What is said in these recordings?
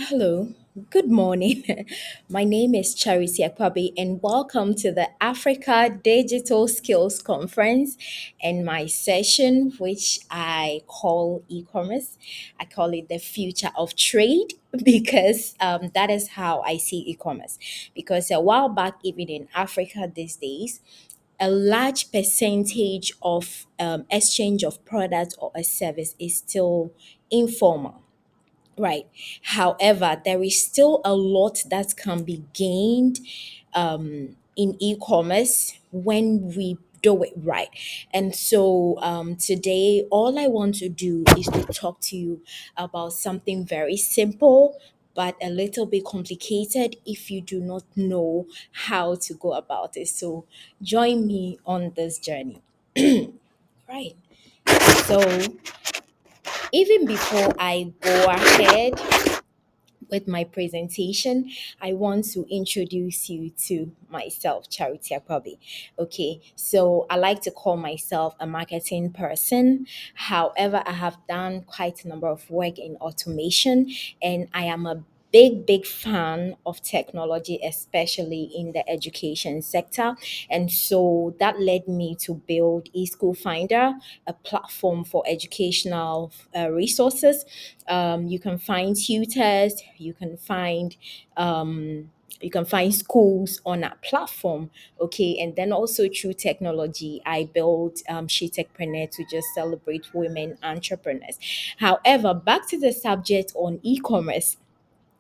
Hello, good morning. My name is Charity Akpabi, and welcome to the Africa Digital Skills Conference and my session, which I call e-commerce. I call it the future of trade because that is how I see e-commerce. Because a while back, even in Africa these days, a large percentage of exchange of product or a service is still informal. Right. However, there is still a lot that can be gained in e-commerce when we do it right. And so today, all I want to do is to talk to you about something very simple, but a little bit complicated if you do not know how to go about it. So join me on this journey. Right. So even before I go ahead with my presentation, I want to introduce you to myself, Charity Akpabi. Okay, so I like to call myself a marketing person. However, I have done quite a number of work in automation, and I am a big fan of technology, especially in the education sector. And so that led me to build eSchool Finder, a platform for educational resources. You can find tutors, you can find schools on that platform. Okay, and then also through technology I built She Techpreneur to just celebrate women entrepreneurs. However, back to the subject on e-commerce.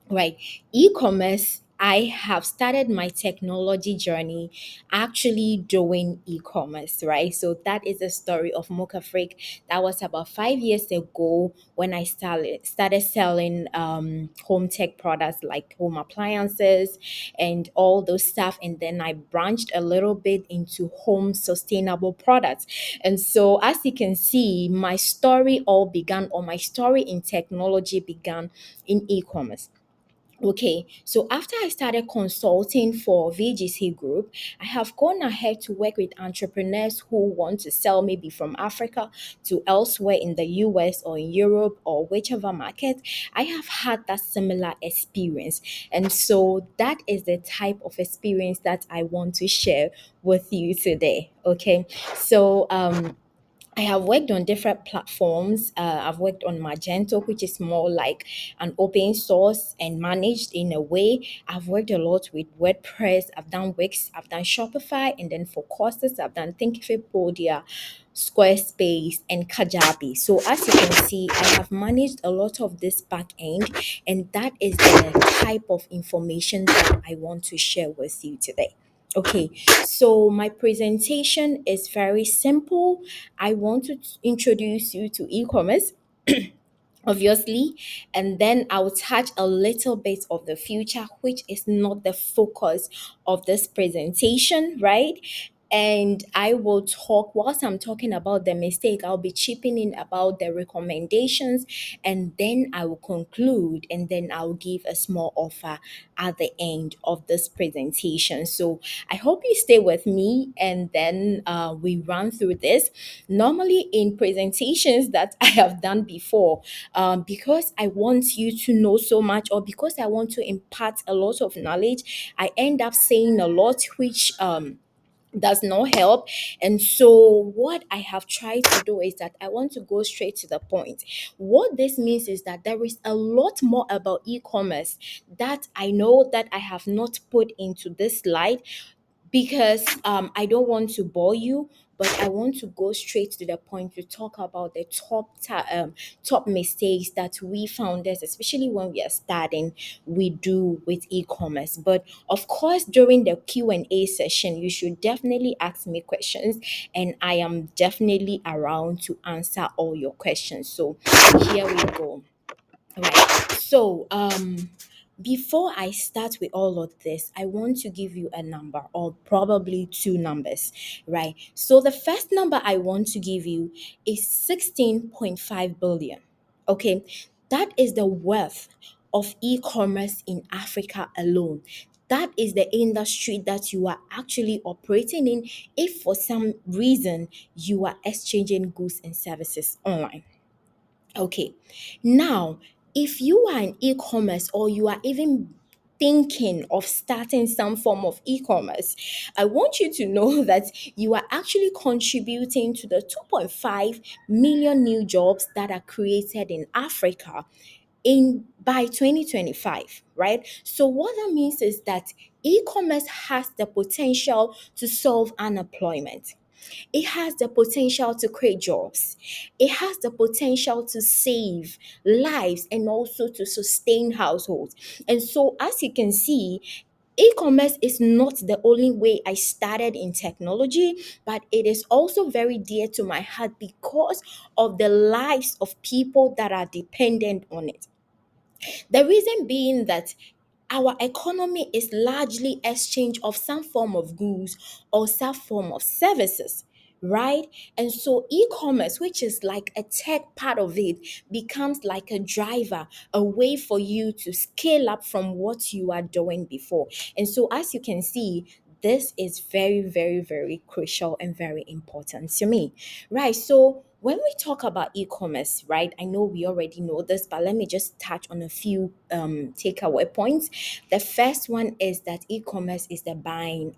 Right. E-commerce, I have started my technology journey actually doing e-commerce, right? So that is the story of Mocha Freak. That was about 5 years ago when I started selling home tech products like home appliances and all those stuff. And then I branched a little bit into home sustainable products. And so as you can see, my story in technology began in e-commerce. Okay, so after I started consulting for VGC Group, I have gone ahead to work with entrepreneurs who want to sell maybe from Africa to elsewhere in the US or in Europe or whichever market. I have had that similar experience. And so that is the type of experience that I want to share with you today. Okay, so I have worked on different platforms. I've worked on Magento, which is more like an open source and managed in a way. I've worked a lot with WordPress. I've done Wix. I've done Shopify, and then for courses, I've done Thinkific, Squarespace, and Kajabi. So as you can see, I have managed a lot of this back end, and that is the type of information that I want to share with you today. Okay, so my presentation is very simple. I want to introduce you to e-commerce, obviously, and then I'll touch a little bit of the future, which is not the focus of this presentation, right? And I will talk, whilst I'm talking about the mistake, I'll be chipping in about the recommendations, and then I will conclude, and then I'll give a small offer at the end of this presentation. So I hope you stay with me, and then we run through this. Normally, in presentations that I have done before, because I want you to know so much, or because I want to impart a lot of knowledge, I end up saying a lot which does not help. And so what I have tried to do is that I want to go straight to the point. What this means is that there is a lot more about e-commerce that I know that I have not put into this slide, because I don't want to bore you, but I want to go straight to the point to talk about the top mistakes that we founders, especially when we are starting, we do with e-commerce. But of course, during the Q&A session, you should definitely ask me questions, and I am definitely around to answer all your questions. So here we go. Right. So, before I start with all of this, I want to give you a number, or probably two numbers, right? So, the first number I want to give you is 16.5 billion. Okay, that is the worth of e-commerce in Africa alone. That is the industry that you are actually operating in if for some reason you are exchanging goods and services online. Okay. Now, if you are in e-commerce or you are even thinking of starting some form of e-commerce, I want you to know that you are actually contributing to the 2.5 million new jobs that are created in Africa in by 2025, right? So what that means is that e-commerce has the potential to solve unemployment. It has the potential to create jobs. It has the potential to save lives and also to sustain households. And so, as you can see, e-commerce is not the only way I started in technology, but it is also very dear to my heart because of the lives of people that are dependent on it. The reason being that our economy is largely exchange of some form of goods or some form of services, right? And so e-commerce, which is like a tech part of it, becomes like a driver, a way for you to scale up from what you are doing before. And so as you can see, this is very, very, very crucial and very important to me. Right. So when we talk about e-commerce, right, I know we already know this, but let me just touch on a few takeaway points. The first one is that e-commerce is the buying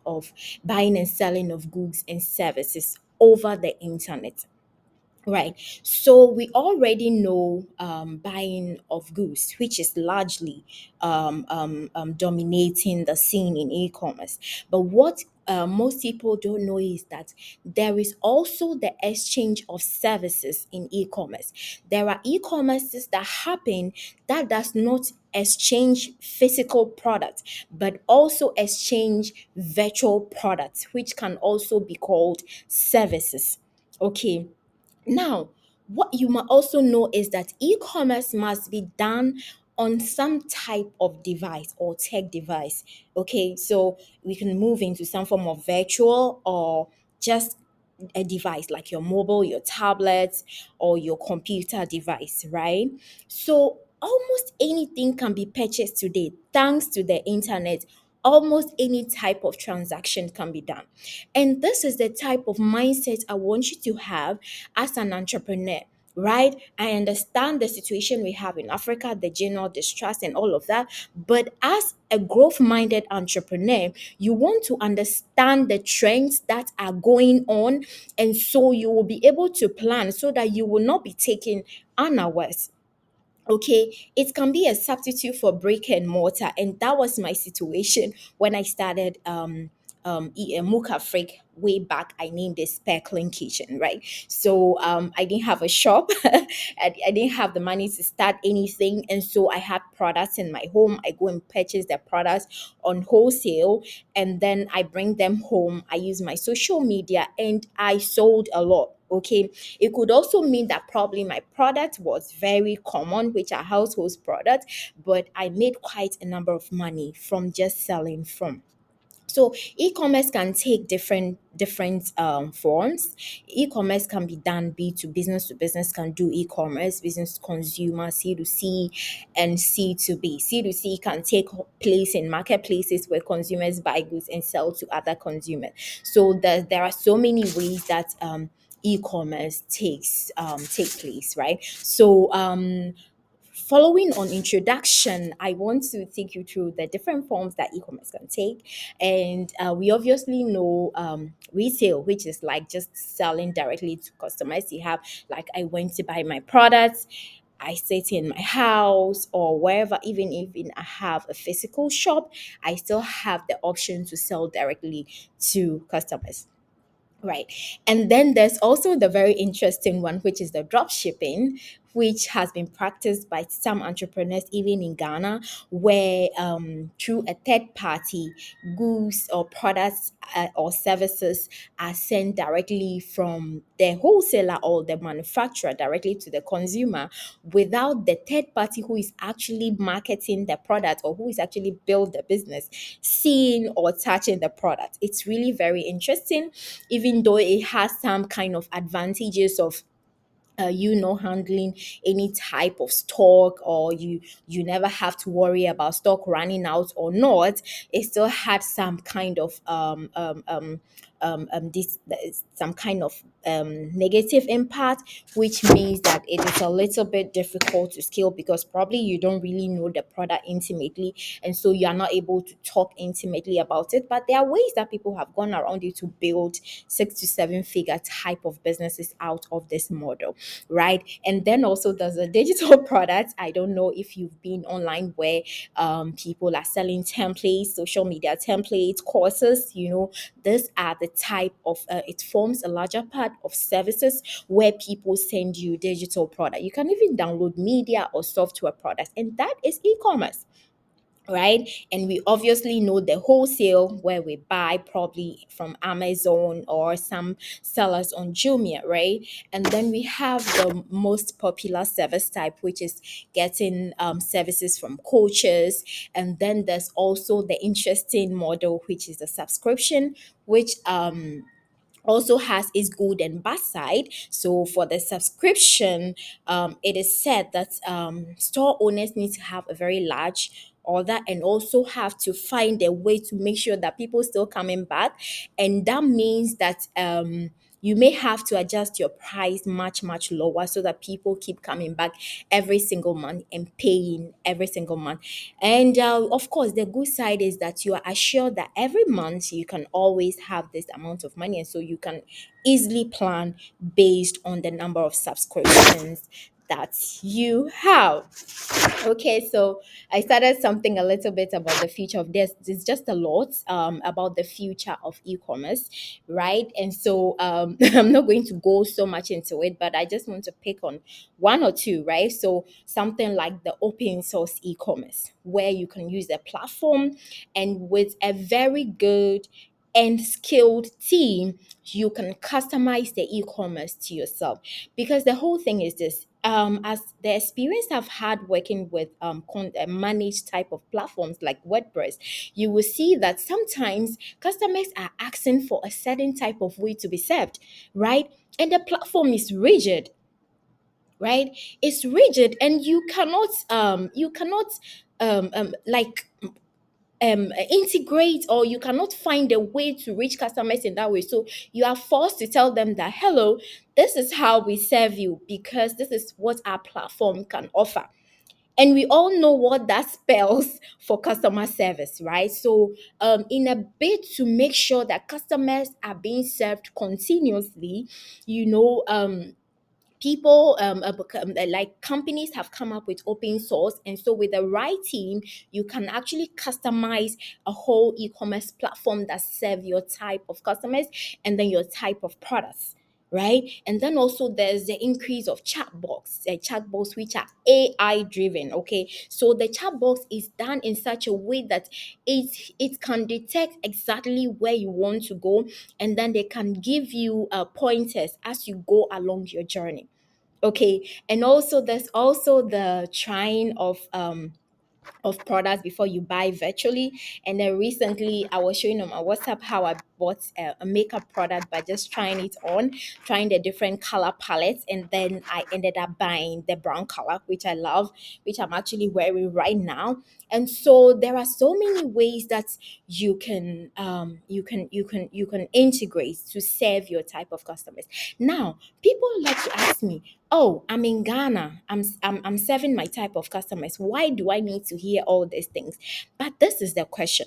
and selling of goods and services over the internet. Right. So we already know buying of goods, which is largely dominating the scene in e-commerce. But what most people don't know is that there is also the exchange of services in e-commerce. There are e-commerces that happen that does not exchange physical products, but also exchange virtual products, which can also be called services. Okay, now, what you must also know is that e-commerce must be done on some type of device or tech device. Okay, so we can move into some form of virtual or just a device like your mobile, your tablet, or your computer device, right? So almost anything can be purchased today thanks to the internet. Almost any type of transaction can be done. And this is the type of mindset I want you to have as an entrepreneur, right? I understand the situation we have in Africa, the general distrust and all of that. But as a growth minded entrepreneur, you want to understand the trends that are going on. And so you will be able to plan so that you will not be taken unawares. Okay, it can be a substitute for brick and mortar, and that was my situation when I started Muka Freak way back. I named it Speckling Kitchen, right? So I didn't have a shop, I didn't have the money to start anything, and so I had products in my home. I go and purchase the products on wholesale, and then I bring them home. I use my social media, and I sold a lot. Okay, it could also mean that probably my product was very common, which are household products, but I made quite a number of money from just selling from. So e-commerce can take different forms. E-commerce can be done B to business can do e-commerce, business to consumer, C to C, and C to B. C to C can take place in marketplaces where consumers buy goods and sell to other consumers. So there are so many ways that e-commerce take place, right? So following on introduction, I want to take you through the different forms that e-commerce can take. And we obviously know retail, which is like just selling directly to customers. You have like I went to buy my products, I sit in my house or wherever, even if I have a physical shop, I still have the option to sell directly to customers. Right. And then there's also the very interesting one, which is the drop shipping, which has been practiced by some entrepreneurs, even in Ghana, where through a third party, goods or products or services are sent directly from the wholesaler or the manufacturer directly to the consumer without the third party who is actually marketing the product or who is actually build the business seeing or touching the product. It's really very interesting, even though it has some kind of advantages of handling any type of stock, or you never have to worry about stock running out or not. It still had some kind of this some kind of negative impact, which means that it is a little bit difficult to scale because probably you don't really know the product intimately, and so you are not able to talk intimately about it. But there are ways that people have gone around it to build 6 to 7 figure type of businesses out of this model, right? And then also there's a digital product. I don't know if you've been online where people are selling templates, social media templates, courses. These are the type of it forms a larger part of services where people send you digital product. You can even download media or software products, and that is e-commerce, right? And we obviously know the wholesale where we buy probably from Amazon or some sellers on Jumia, right? And then we have the most popular service type, which is getting services from coaches. And then there's also the interesting model, which is the subscription, which also has its good and bad side. So for the subscription, it is said that store owners need to have a very large order and also have to find a way to make sure that people still coming back, and that means that you may have to adjust your price much lower so that people keep coming back every single month and paying every single month. And of course, the good side is that you are assured that every month you can always have this amount of money, and so you can easily plan based on the number of subscriptions that you have. Okay, so I started something a little bit about the future of this. There's just a lot about the future of e-commerce, right? And so I'm not going to go so much into it, but I just want to pick on one or two, right? So something like the open source e-commerce, where you can use a platform and with a very good and skilled team, you can customize the e-commerce to yourself. Because the whole thing is this, as the experience I've had working with managed type of platforms like WordPress, you will see that sometimes customers are asking for a certain type of way to be served, right? And the platform is rigid, right? It's rigid, and you cannot like integrate, or you cannot find a way to reach customers in that way. So you are forced to tell them that, hello, this is how we serve you because this is what our platform can offer. And we all know what that spells for customer service, right? So in a bid to make sure that customers are being served continuously, you know um people like companies have come up with open source, and so with the right team you can actually customize a whole e-commerce platform that serve your type of customers and then your type of products, right? And then also there's the increase of chatbots which are AI driven. Okay, so the chatbox is done in such a way that it can detect exactly where you want to go, and then they can give you pointers as you go along your journey. Okay, and also there's also the trying of products before you buy virtually. And then recently I was showing on my WhatsApp how I bought a makeup product by just trying it on, trying the different color palettes, and then I ended up buying the brown color, which I love, which I'm actually wearing right now. And so there are so many ways that you can integrate to serve your type of customers. Now, people like to ask me, oh, I'm in Ghana. I'm serving my type of customers. Why do I need to hear all these things? But this is the question.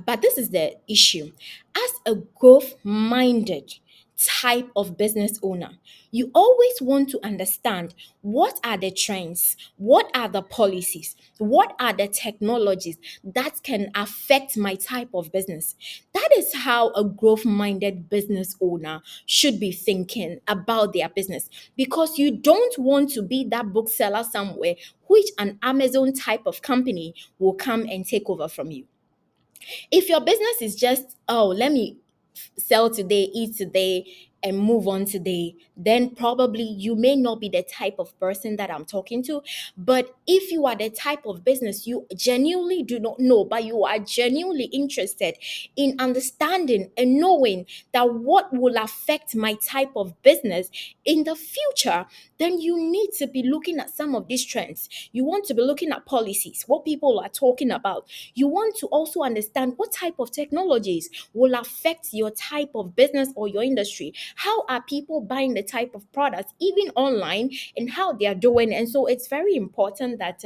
But this is the issue. As a growth minded type of business owner, you always want to understand what are the trends, what are the policies, what are the technologies that can affect my type of business. That is how a growth minded business owner should be thinking about their business, because you don't want to be that bookseller somewhere which an Amazon type of company will come and take over from you. If your business is just, oh, let me sell today, eat today, and move on today, then probably you may not be the type of person that I'm talking to. But if you are the type of business you genuinely do not know, but you are genuinely interested in understanding and knowing that what will affect my type of business in the future, then you need to be looking at some of these trends. You want to be looking at policies, what people are talking about. You want to also understand what type of technologies will affect your type of business or your industry. How are people buying the type of products, even online, and how they are doing? And so it's very important that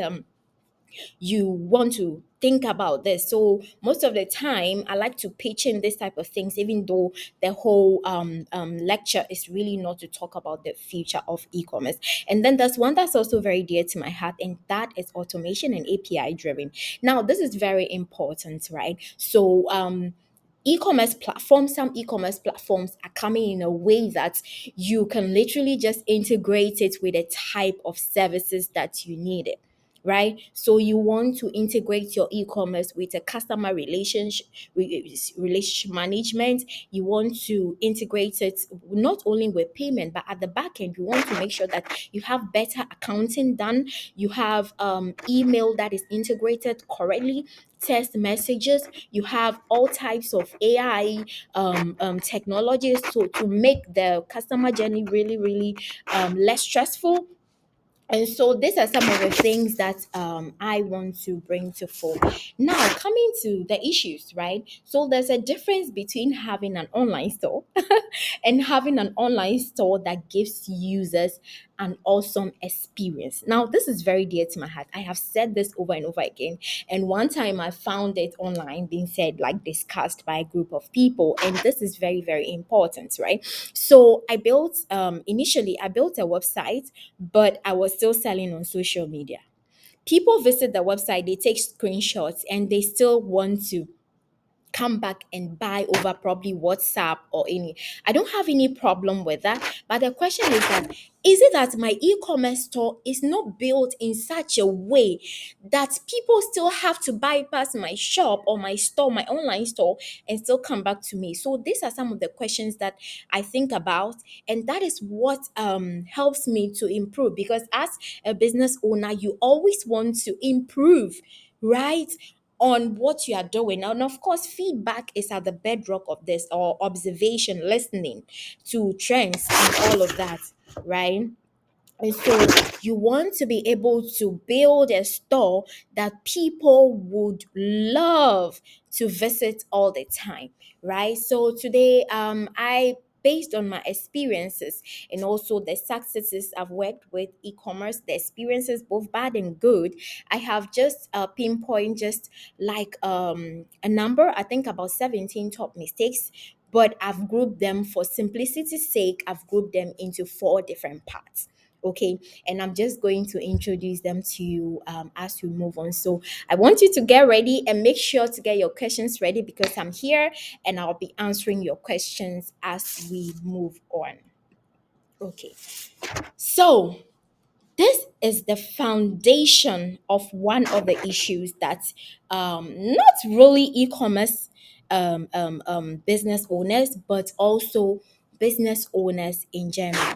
you want to think about this. So most of the time, I like to pitch in this type of things, even though the whole lecture is really not to talk about the future of e-commerce. And then there's one that's also very dear to my heart, and that is automation and API driven. Now, this is very important, right? So some e-commerce platforms are coming in a way that you can literally just integrate it with the type of services that you need it, right? So you want to integrate your e-commerce with a customer relationship management. You want to integrate it not only with payment, but at the back end, you want to make sure that you have better accounting done. You have email that is integrated correctly, text messages. You have all types of AI technologies to make the customer journey really, really less stressful. And so these are some of the things that I want to bring to fore. Now, coming to the issues, right? So there's a difference between having an online store and having an online store that gives users an awesome experience. Now, this is very dear to my heart. I have said this over and over again. And one time I found it online being said, like discussed by a group of people. And this is very, very important, right? So initially, I built a website, but I was still selling on social media. People visit the website, they take screenshots, and they still want to come back and buy over probably WhatsApp or any. I don't have any problem with that. But the question is it that my e-commerce store is not built in such a way that people still have to bypass my shop or my store, my online store, and still come back to me? So these are some of the questions that I think about, and that is what helps me to improve, because as a business owner, you always want to improve, right, on what you are doing. And of course, feedback is at the bedrock of this, or observation, listening to trends and all of that, right? And so you want to be able to build a store that people would love to visit all the time, right? So today, I based on my experiences and also the successes I've worked with e-commerce, the experiences both bad and good, I have just pinpoint just like a number, I think about 17 top mistakes, but I've grouped them for simplicity's sake. I've grouped them into four different parts. Okay, and I'm just going to introduce them to you as we move on. So I want you to get ready and make sure to get your questions ready, because I'm here and I'll be answering your questions as we move on. Okay, so this is the foundation of one of the issues that not really e-commerce business owners, but also business owners in general.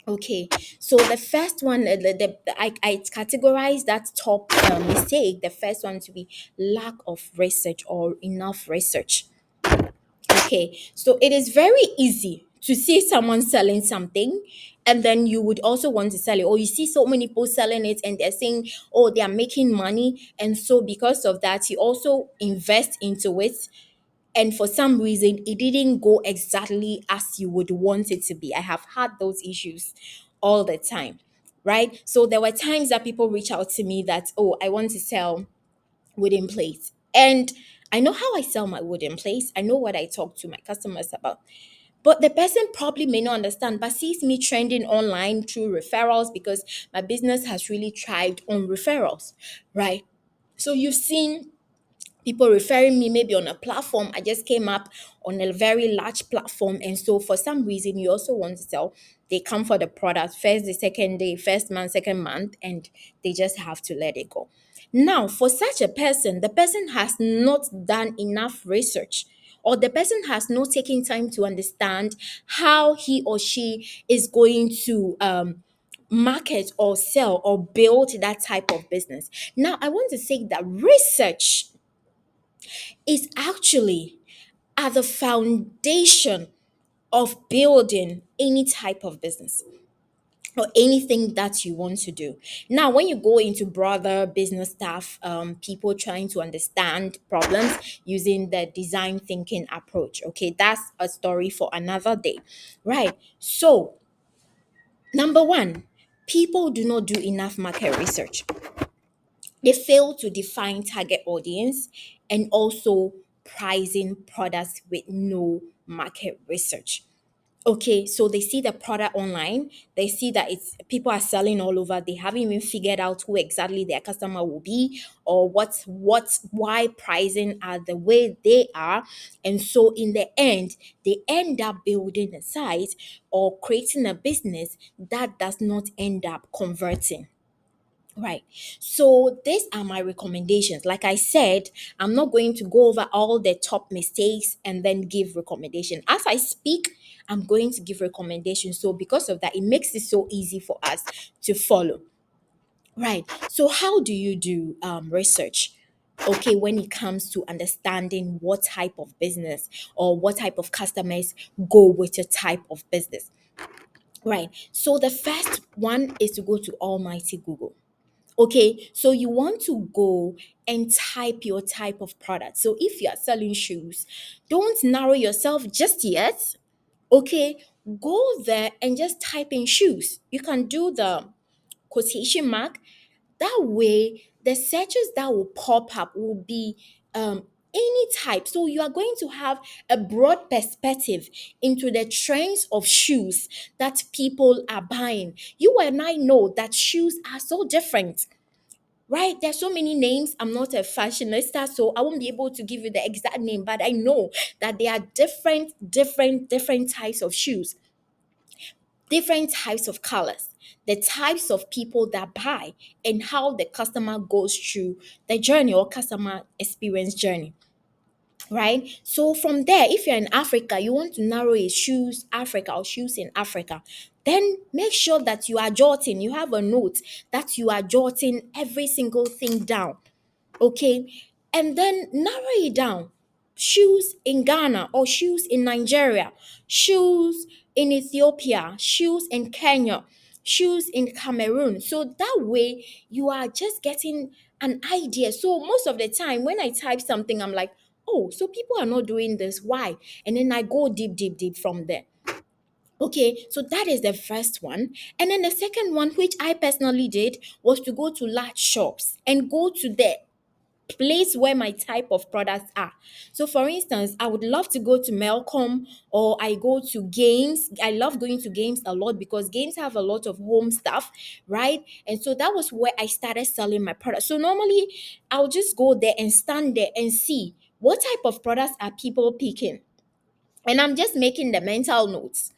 Okay, so the first one, I categorize that top mistake, the first one to be lack of research or enough research. Okay, so it is very easy to see someone selling something, and then you would also want to sell it, or you see so many people selling it and they're saying, oh, they are making money. And so because of that, you also invest into it, and for some reason it didn't go exactly as you would want it to be. I have had those issues all the time, right? So there were times that people reach out to me that, oh, I want to sell wooden plates, and I know how I sell my wooden plates, I know what I talk to my customers about, but the person probably may not understand, but sees me trending online through referrals, because my business has really thrived on referrals, right? So you've seen people referring me maybe on a platform. I just came up on a very large platform. And so for some reason, you also want to sell. They come for the product first, the second day, first month, second month, and they just have to let it go. Now, for such a person, the person has not done enough research or the person has not taken time to understand how he or she is going to market or sell or build that type of business. Now, I want to say that research is actually at the foundation of building any type of business or anything that you want to do. Now, when you go into broader business stuff, people trying to understand problems using the design thinking approach, okay, that's a story for another day, right? So, number one, people do not do enough market research. They fail to define target audience and also pricing products with no market research. Okay, so they see the product online, they see that it's people are selling all over, they haven't even figured out who exactly their customer will be or why pricing are the way they are. And so in the end, they end up building a site or creating a business that does not end up converting. Right. So these are my recommendations. Like I said, I'm not going to go over all the top mistakes and then give recommendation. As I speak, I'm going to give recommendations. So because of that, it makes it so easy for us to follow. Right. So how do you do research? Okay, when it comes to understanding what type of business or what type of customers go with your type of business. Right. So the first one is to go to Almighty Google. Okay, so you want to go and type your type of product. So if you are selling shoes, don't narrow yourself just yet. Okay, go there and just type in shoes. You can do the quotation mark. That way, the searches that will pop up will be any type. So you are going to have a broad perspective into the trends of shoes that people are buying. You and I know that shoes are so different, right? There's so many names. I'm not a fashionista, so I won't be able to give you the exact name, but I know that there are different types of shoes, different types of colors, the types of people that buy, and how the customer goes through the journey or customer experience journey. Right? So from there, if you're in Africa, you want to narrow it shoes Africa or shoes in Africa, then make sure that you are jotting, you have a note that you are jotting every single thing down. Okay, and then narrow it down. Shoes in Ghana or shoes in Nigeria, shoes in Ethiopia, shoes in Kenya, shoes in Cameroon. So that way you are just getting an idea. So most of the time when I type something, I'm like, oh, so people are not doing this. Why? And then I go deep from there. Okay, so that is the first one. And then the second one, which I personally did, was to go to large shops and go to the place where my type of products are. So, for instance, I would love to go to Melcom or I go to Games. I love going to Games a lot because Games have a lot of home stuff, right? And so that was where I started selling my products. So, normally, I'll just go there and stand there and see what type of products are people picking, and I'm just making the mental notes.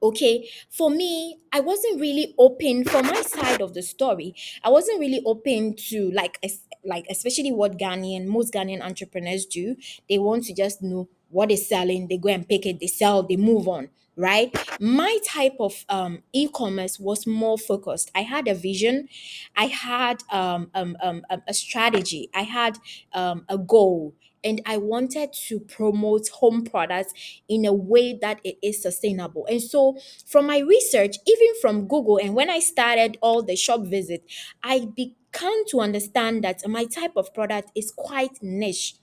Okay, for me, I wasn't really open for my side of the story. I wasn't really open to like especially what most Ghanaian entrepreneurs do. They want to just know what is selling. They go and pick it. They sell. They move on. Right. My type of e-commerce was more focused. I had a vision. I had a strategy. I had a goal, and I wanted to promote home products in a way that it is sustainable. And so, from my research, even from Google, and when I started all the shop visit, I began to understand that my type of product is quite niche.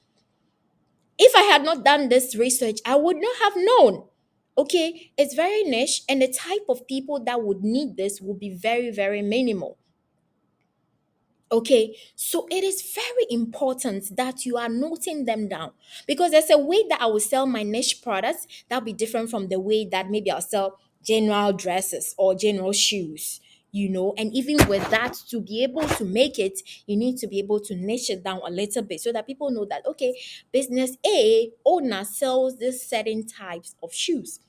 If I had not done this research, I would not have known. Okay, it's very niche, and the type of people that would need this will be very minimal. Okay, so it is very important that you are noting them down because there's a way that I will sell my niche products that'll be different from the way that maybe I'll sell general dresses or general shoes. And even with that, to be able to make it, you need to be able to niche it down a little bit so that people know that, okay, business A owner sells this certain types of shoes.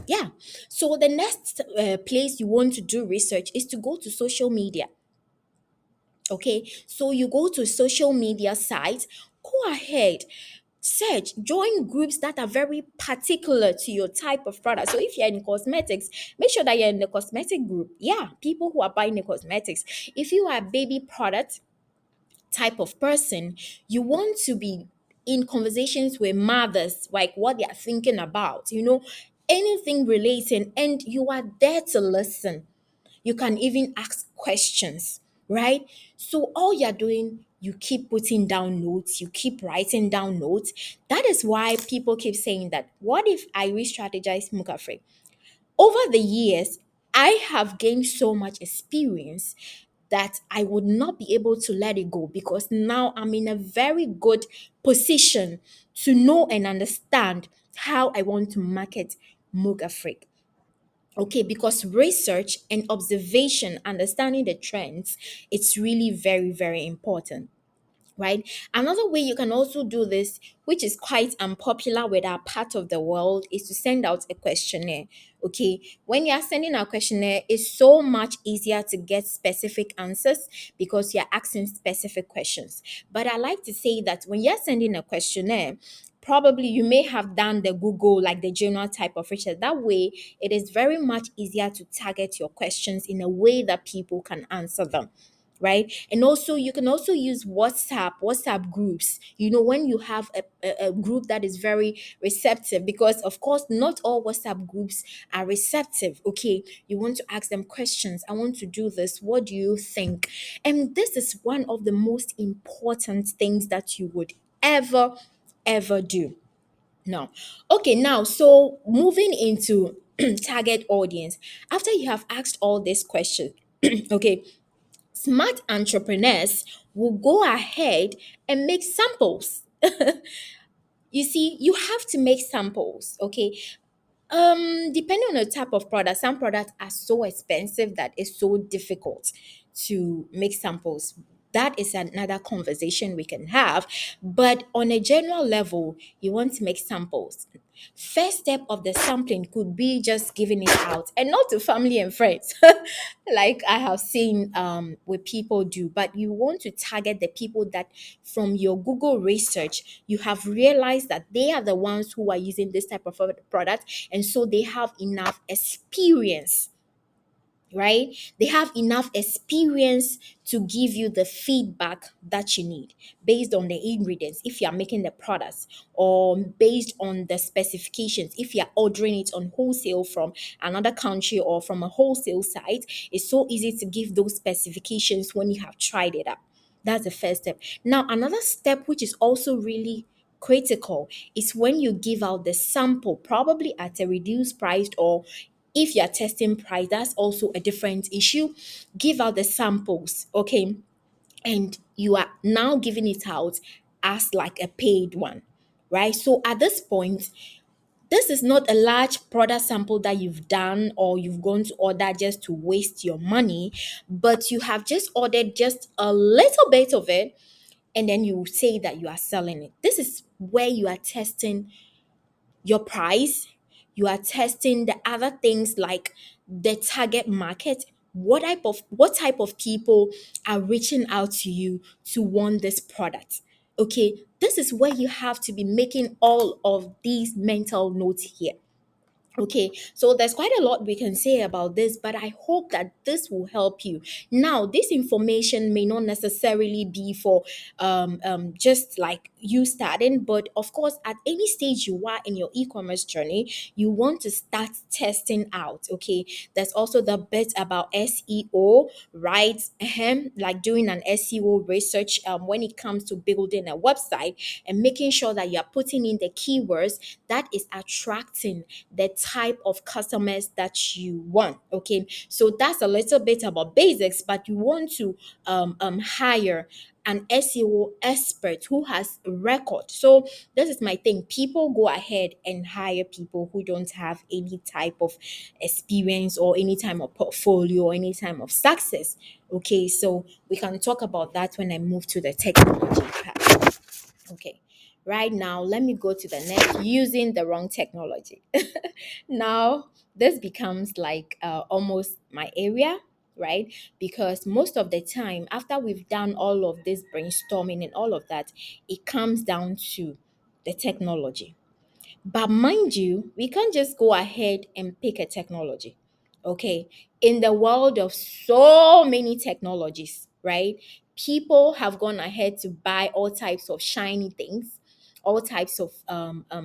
Yeah. So the next place you want to do research is to go to social media. Okay, so you go to social media sites, go ahead, Search, join groups that are very particular to your type of product. So if you're in cosmetics, make sure that you're in the cosmetic group. Yeah, people who are buying the cosmetics. If you are a baby product type of person, you want to be in conversations with mothers, like what they are thinking about, anything relating, and you are there to listen. You can even ask questions, right? So all you're doing, you keep putting down notes, you keep writing down notes. That is why people keep saying that, what if I re-strategize Mukafe? Over the years, I have gained so much experience that I would not be able to let it go, because now I'm in a very good position to know and understand how I want to market Muga Freak. Okay, because research and observation, understanding the trends, it's really very, very important, right? Another way you can also do this, which is quite unpopular with our part of the world, is to send out a questionnaire. Okay, when you are sending a questionnaire, it's so much easier to get specific answers because you're asking specific questions. But I like to say that when you're sending a questionnaire, probably you may have done the Google, like the general type of research. That way, it is very much easier to target your questions in a way that people can answer them, right? And also, you can also use WhatsApp groups, when you have a group that is very receptive, because of course not all WhatsApp groups are receptive. Okay, you want to ask them questions. I want to do this, what do you think? And this is one of the most important things that you would ever do. Now, okay, now, so moving into target audience. After you have asked all these questions, okay, smart entrepreneurs will go ahead and make samples. You see, you have to make samples, okay? Depending on the type of product, some products are so expensive that it's so difficult to make samples. That is another conversation we can have. But on a general level, you want to make samples. First step of the sampling could be just giving it out, and not to family and friends, like I have seen with people do. But you want to target the people that, from your Google research, you have realized that they are the ones who are using this type of product, and so they have enough experience, right? They have enough experience to give you the feedback that you need based on the ingredients if you are making the products, or based on the specifications if you are ordering it on wholesale from another country or from a wholesale site. It's so easy to give those specifications when you have tried it out. That's the first step. Now, another step which is also really critical is when you give out the sample, probably at a reduced price, or if you're testing price, that's also a different issue. Give out the samples, okay? And you are now giving it out as like a paid one, right? So at this point, this is not a large product sample that you've done or you've gone to order just to waste your money, but you have just ordered just a little bit of it, and then you say that you are selling it. This is where you are testing your price. You are testing the other things like the target market. What type of people are reaching out to you to want this product? Okay, this is where you have to be making all of these mental notes here. Okay, so there's quite a lot we can say about this, but I hope that this will help you. Now, this information may not necessarily be for just like you starting, but of course, at any stage you are in your e-commerce journey, you want to start testing out. Okay, there's also the bit about SEO, right? Like doing an SEO research when it comes to building a website, and making sure that you're putting in the keywords that is attracting the type of customers that you want. Okay, so that's a little bit about basics, but you want to hire an SEO expert who has record. So this is my thing. People go ahead and hire people who don't have any type of experience or any type of portfolio or any type of success. Okay, so we can talk about that when I move to the technology part. Okay. Right now, let me go to the next, using the wrong technology. Now, this becomes like almost my area, right? Because most of the time, after we've done all of this brainstorming and all of that, it comes down to the technology. But mind you, we can't just go ahead and pick a technology. Okay. In the world of so many technologies, right? People have gone ahead to buy all types of shiny things, all types of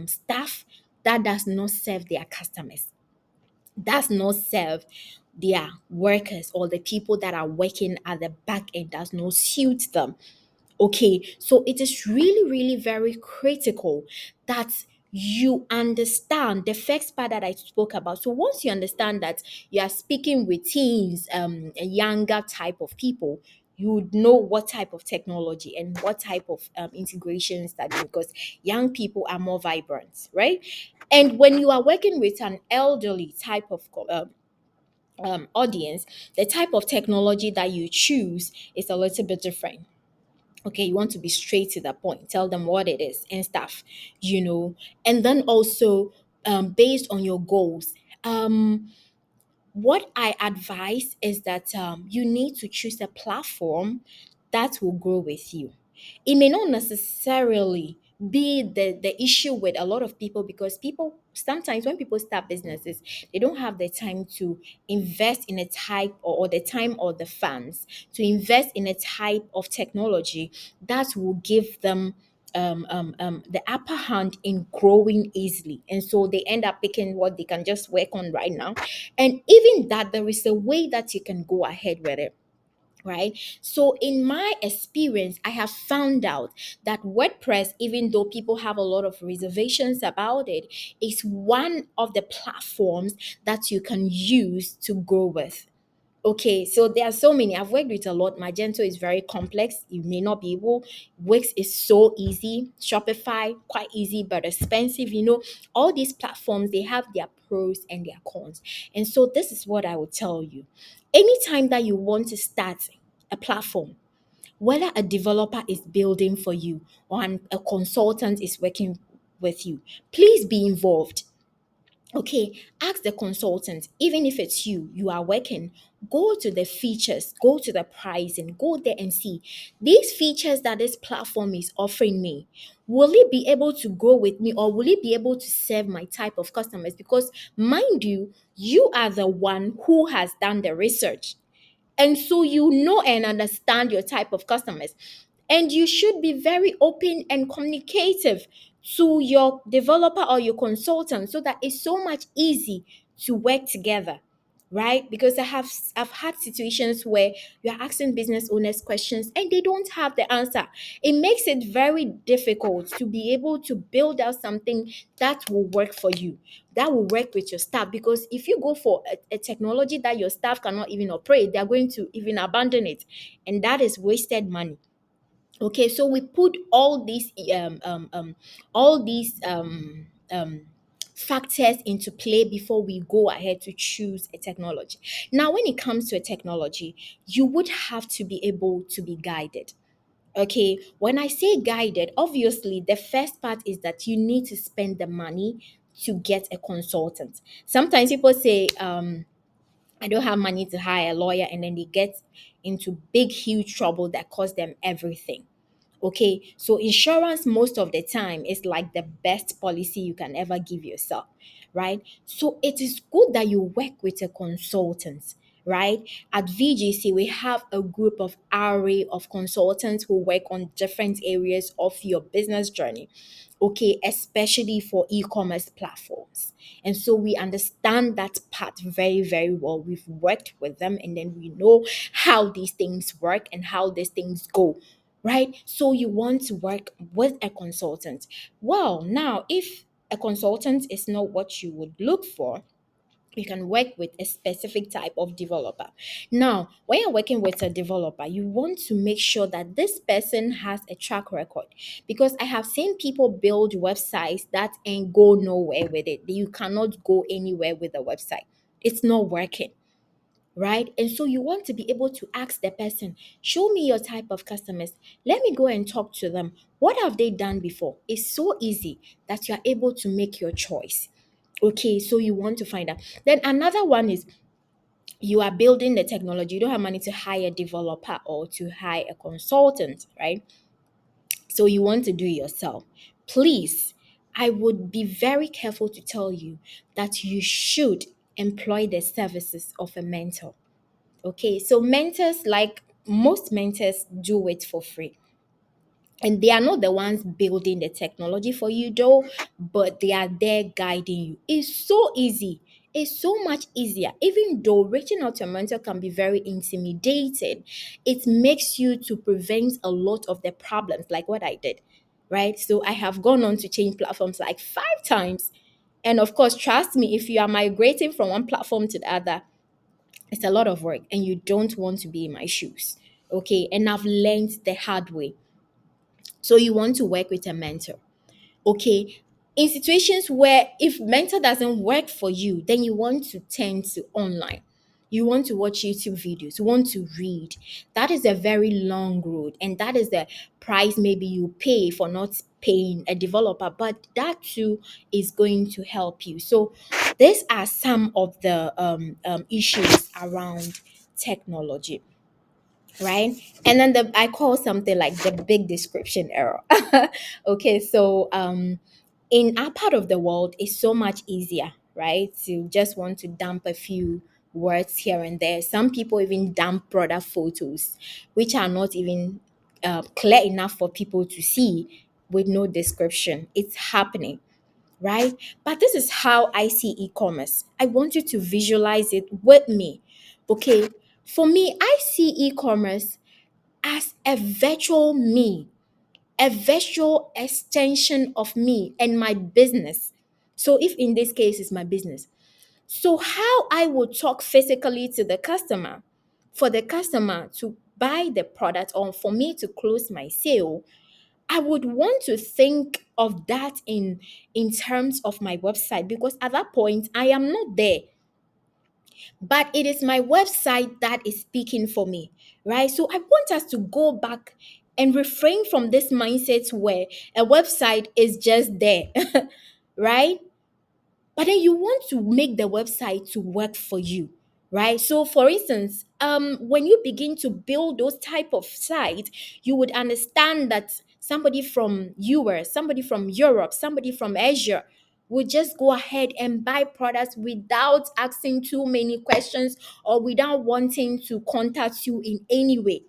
stuff that does not serve their customers, does not serve their workers or the people that are working at the back end, does not suit them. Okay, so it is really, really very critical that you understand the first part that I spoke about. So once you understand that you are speaking with teens, a younger type of people, you would know what type of technology and what type of integrations that because young people are more vibrant, right? And when you are working with an elderly type of audience, the type of technology that you choose is a little bit different. Okay, you want to be straight to the point, tell them what it is and stuff, you know. And then also, based on your goals, what I advise is that you need to choose a platform that will grow with you. It may not necessarily be the issue with a lot of people, because people sometimes when people start businesses, they don't have the time to invest in a type, or the time or the funds to invest in a type of technology that will give them the upper hand in growing easily. And so they end up picking what they can just work on right now. And even that, there is a way that you can go ahead with it. Right. So, in my experience, I have found out that WordPress, even though people have a lot of reservations about it, is one of the platforms that you can use to grow with. Okay, so there are so many. I've worked with a lot. Magento is very complex. You may not be able. Wix is so easy. Shopify, quite easy but expensive. All these platforms, they have their pros and their cons. And so this is what I would tell you. Anytime that you want to start a platform, whether a developer is building for you or a consultant is working with you, please be involved. Okay, ask the consultant, even if it's you are working, go to the features, go to the pricing, go there and see these features that this platform is offering me. Will it be able to grow with me, or will it be able to serve my type of customers? Because mind you, you are the one who has done the research. And so you know and understand your type of customers. And you should be very open and communicative to your developer or your consultant, so that it's so much easy to work together. Right? Because I've had situations where you're asking business owners questions and they don't have the answer. It makes it very difficult to be able to build out something that will work for you, that will work with your staff. Because if you go for a technology that your staff cannot even operate, they're going to even abandon it, and that is wasted money. Okay, so we put all these factors into play before we go ahead to choose a technology. Now, when it comes to a technology, you would have to be able to be guided. Okay, when I say guided, obviously the first part is that you need to spend the money to get a consultant. Sometimes people say, I don't have money to hire a lawyer, and then they get into big, huge trouble that costs them everything. Okay, so insurance most of the time is like the best policy you can ever give yourself, right? So it is good that you work with a consultant, right? At VGC, we have a group of array of consultants who work on different areas of your business journey. Okay, especially for e-commerce platforms. And so we understand that part very, very well. We've worked with them, and then we know how these things work and how these things go, right? So you want to work with a consultant. Well, now, if a consultant is not what you would look for, you can work with a specific type of developer. Now, when you're working with a developer, you want to make sure that this person has a track record, because I have seen people build websites that ain't go nowhere with it. You cannot go anywhere with a website. It's not working, right? And so you want to be able to ask the person, show me your type of customers. Let me go and talk to them. What have they done before? It's so easy that you are able to make your choice. Okay, so you want to find out. Then another one is, you are building the technology. You don't have money to hire a developer or to hire a consultant, right? So you want to do it yourself. please, I would be very careful to tell you that you should employ the services of a mentor. Okay, so mentors, like most mentors, do it for free, and they are not the ones building the technology for you though, but they are there guiding you. It's so easy, it's so much easier. Even though reaching out to a mentor can be very intimidating, it makes you to prevent a lot of the problems, like what I did, right? So I have gone on to change platforms like 5 times, and of course, trust me, if you are migrating from one platform to the other, it's a lot of work and you don't want to be in my shoes. Okay, and I've learned the hard way. So you want to work with a mentor. Okay, in situations where if mentor doesn't work for you, then you want to turn to online. You want to watch YouTube videos, you want to read. That is a very long road, and that is the price maybe you pay for not paying a developer, but that too is going to help you. So these are some of the issues around technology, right? And then I call something like the big description error. Okay, so in our part of the world, it's so much easier, right? To just want to dump a few words here and there. Some people even dump product photos, which are not even clear enough for people to see with no description. It's happening, right? But this is how I see e-commerce. I want you to visualize it with me. Okay, for me, I see e-commerce as a virtual me, a virtual extension of me and my business. So, if in this case it's my business, so how I would talk physically to the customer, for the customer to buy the product or for me to close my sale, I would want to think of that in terms of my website, because at that point I am not there, but it is my website that is speaking for me, right? So I want us to go back and refrain from this mindset where a website is just there, right? But then you want to make the website to work for you, right? So for instance, when you begin to build those type of sites, you would understand that somebody from US, somebody from Europe, somebody from Asia would just go ahead and buy products without asking too many questions or without wanting to contact you in any way.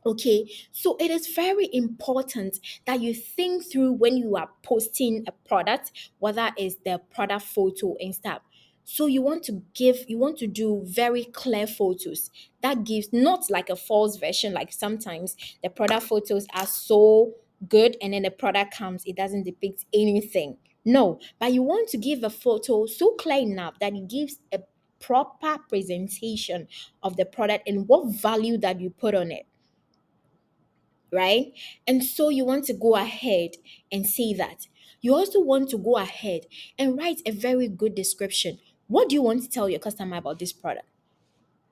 Okay, so it is very important that you think through when you are posting a product, whether it's the product photo and stuff. So you want to do very clear photos that gives not like a false version, like sometimes the product photos are so good and then the product comes, it doesn't depict anything. No, but you want to give a photo so clear enough that it gives a proper presentation of the product and what value that you put on it, right? And so you want to go ahead and say that. You also want to go ahead and write a very good description. What do you want to tell your customer about this product?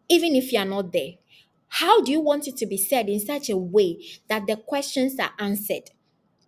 Even if you are not there, how do you want it to be said in such a way that the questions are answered?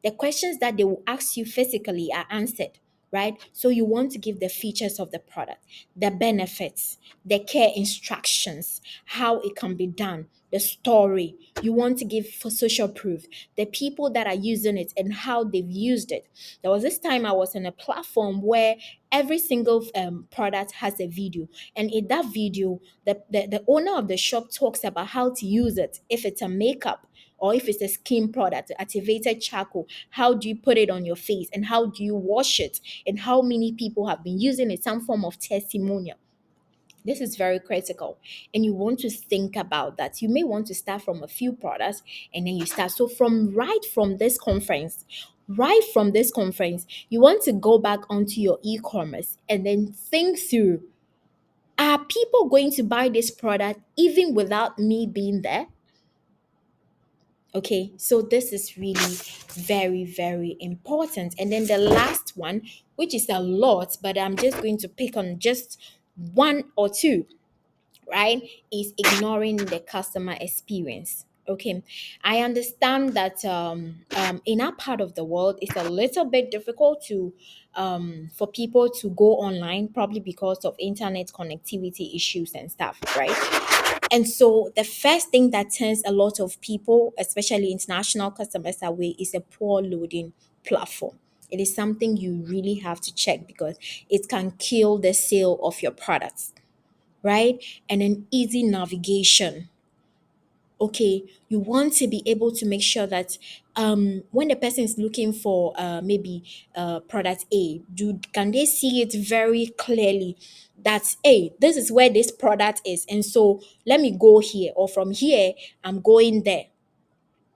The questions that they will ask you physically are answered, right? So you want to give the features of the product, the benefits, the care instructions, how it can be done, the story. You want to give for social proof, the people that are using it and how they've used it. There was this time I was on a platform where every single product has a video, and in that video the owner of the shop talks about how to use it. If it's a makeup or if it's a skin product, activated charcoal, how do you put it on your face and how do you wash it and how many people have been using it, some form of testimonial. This is very critical, and you want to think about that. You may want to start from a few products and then you start. So right from this conference, you want to go back onto your e-commerce and then think through, are people going to buy this product even without me being there? Okay, so this is really very, very important. And then the last one, which is a lot, but I'm just going to pick on just one or two, right? Is ignoring the customer experience. Okay, I understand that in our part of the world, it's a little bit difficult to for people to go online, probably because of internet connectivity issues and stuff, right? And so the first thing that turns a lot of people, especially international customers, away is a poor loading platform. It is something you really have to check because it can kill the sale of your products, right? And an easy navigation. Okay, you want to be able to make sure that when the person is looking for maybe product A, can they see it very clearly that, hey, this is where this product is, and so let me go here, or from here I'm going there,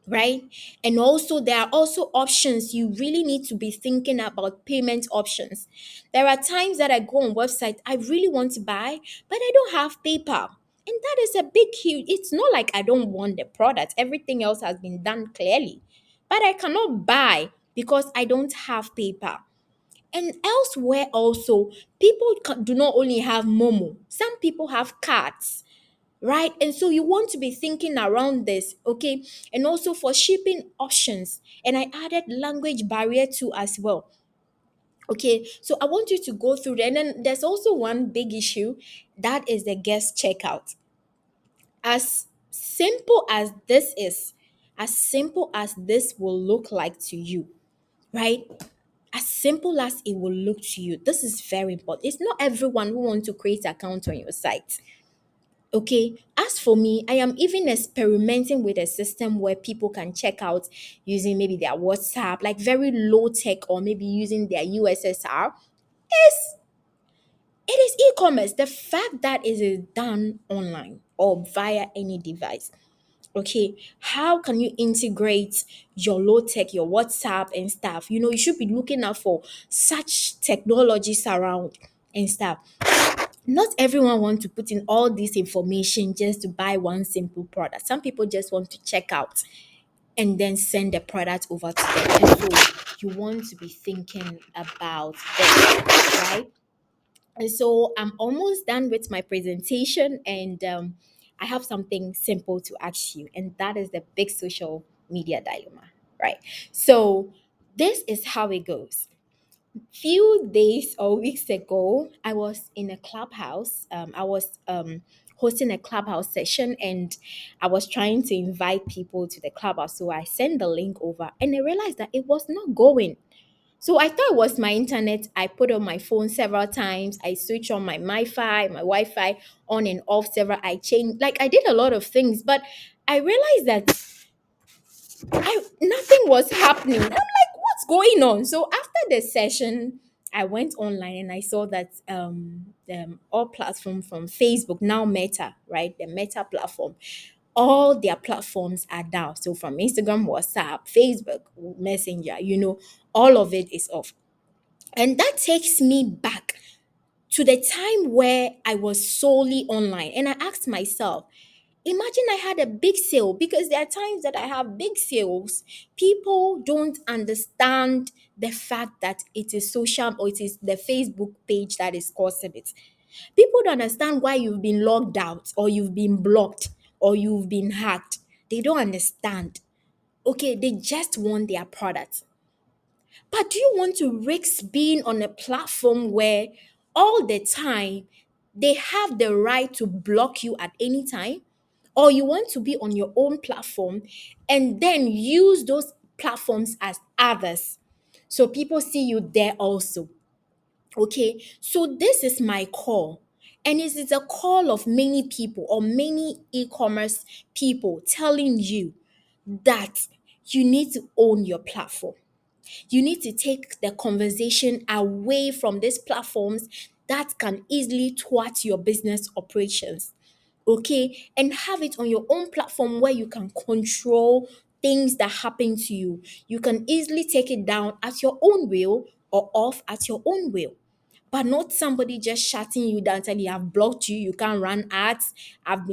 right? And also, there are also options. You really need to be thinking about payment options. There are times that I go on website, I really want to buy, but I don't have PayPal. And that is a big huge. It's not like I don't want the product. Everything else has been done clearly. But I cannot buy because I don't have PayPal. And elsewhere also, do not only have Momo. Some people have cards, right? And so you want to be thinking around this, okay? And also for shipping options. And I added language barrier too as well. Okay, so I want you to go through that. And then there's also one big issue, that is the guest checkout. As simple as this is, as simple as this will look like to you, right? As simple as it will look to you, this is very important. It's not everyone who wants to create account on your site. Okay, as for me, I am even experimenting with a system where people can check out using maybe their WhatsApp, like very low tech, or maybe using their USSR. It's, it is e-commerce. The fact that it is done online or via any device. Okay, how can you integrate your low tech, your WhatsApp and stuff? You know, you should be looking out for such technologies around and stuff. Not everyone wants to put in all this information just to buy one simple product. Some people just want to check out and then send the product over to them. And so you want to be thinking about this, right? And so I'm almost done with my presentation, and I have something simple to ask you, and that is the big social media dilemma, right? So this is how it goes. Few days or weeks ago, I was in a clubhouse. I was hosting a clubhouse session, and I was trying to invite people to the clubhouse. So I sent the link over, and I realized that it was not going. So I thought it was my internet. I put on my phone several times. I switched on my Wi-Fi on and off several. I changed, like I did a lot of things, but I realized that nothing was happening. I'm like, what's going on? So after the session, I went online and I saw that all platform from Facebook, now Meta, right? The Meta platform, all their platforms are down. So from Instagram, WhatsApp, Facebook, Messenger, all of it is off. And that takes me back to the time where I was solely online. And I asked myself, imagine I had a big sale, because there are times that I have big sales. People don't understand the fact that it is social, or it is the Facebook page that is causing it. People don't understand why you've been logged out, or you've been blocked, or you've been hacked. They don't understand. Okay, they just want their product. But do you want to risk being on a platform where all the time they have the right to block you at any time? Or you want to be on your own platform and then use those platforms as others, so people see you there also? Okay, so this is my call. And it is a call of many people, or many e-commerce people, telling you that you need to own your platform. You need to take the conversation away from these platforms that can easily thwart your business operations. Okay, and have it on your own platform where you can control things that happen to you. You can easily take it down at your own will, or off at your own will, but not somebody just shutting you down, telling you I've blocked you, you can't run ads, have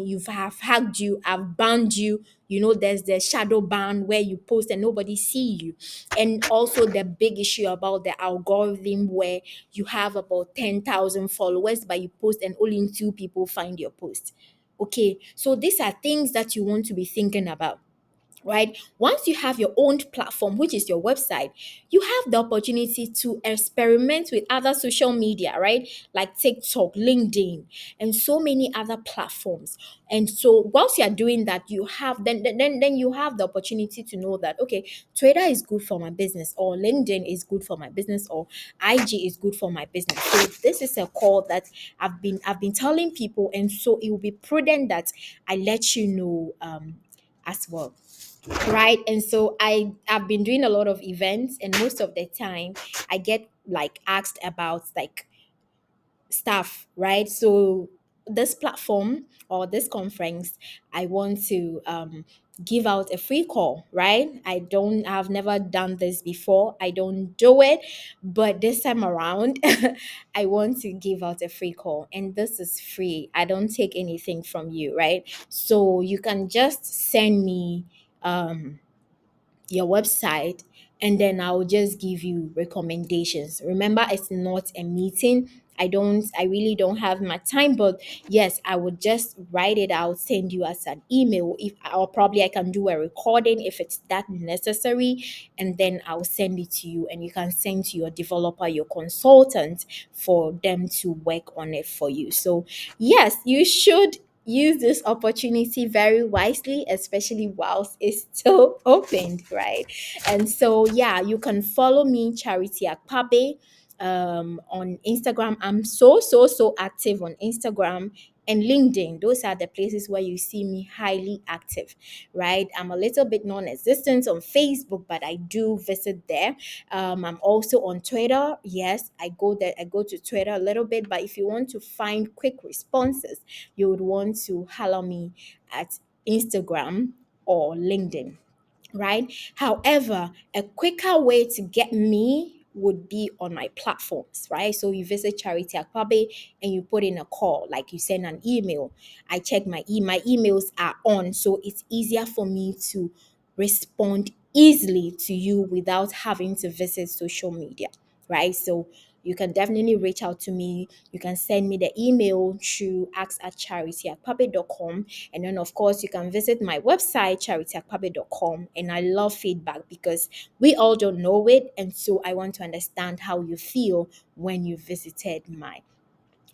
hacked you, I've banned you. There's the shadow ban where you post and nobody see you. And also the big issue about the algorithm, where you have about 10,000 followers, but you post and only two people find your post. Okay, so these are things that you want to be thinking about. right? Once you have your own platform, which is your website, you have the opportunity to experiment with other social media, right? Like TikTok, LinkedIn, and so many other platforms. And so once you are doing that, you have then you have the opportunity to know that, okay, Twitter is good for my business, or LinkedIn is good for my business, or IG is good for my business. So this is a call that I've been telling people, and so it will be prudent that I let you know as well, right? And so I've been doing a lot of events, and most of the time I get like asked about like stuff, right? So this platform or this conference, I want to give out a free call, right? I've never done this before. I don't do it, but this time around, I want to give out a free call, and this is free. I don't take anything from you, right? So you can just send me your website, and then I'll just give you recommendations. Remember, it's not a meeting. I really don't have my time, but yes, I would just write it out, send you as an email, if or probably I can do a recording if it's that necessary, and then I'll send it to you, and you can send to your developer, your consultant, for them to work on it for you. So yes, you should use this opportunity very wisely, especially whilst it's still open, right? And so, yeah, you can follow me, Charity Akpabe, on Instagram. I'm so active on Instagram and LinkedIn. Those are the places where you see me highly active, right? I'm a little bit non-existent on Facebook, but I do visit there. I'm also on Twitter. Yes, I go there. I go to Twitter a little bit, but if you want to find quick responses, you would want to holler me at Instagram or LinkedIn, right? However, a quicker way to get me would be on my platforms, right? So you visit Charity Akpabe and you put in a call, like you send an email. I check my emails are on, so it's easier for me to respond easily to you without having to visit social media, right? So you can definitely reach out to me. You can send me the email to ask@charityakpabe.com. And then, of course, you can visit my website, charityakpabe.com. And I love feedback because we all don't know it. And so I want to understand how you feel when you visited my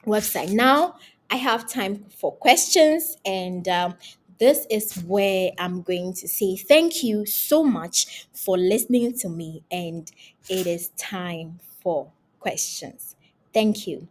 website. Now, I have time for questions, and this is where I'm going to say thank you so much for listening to me, and it is time for questions. Thank you.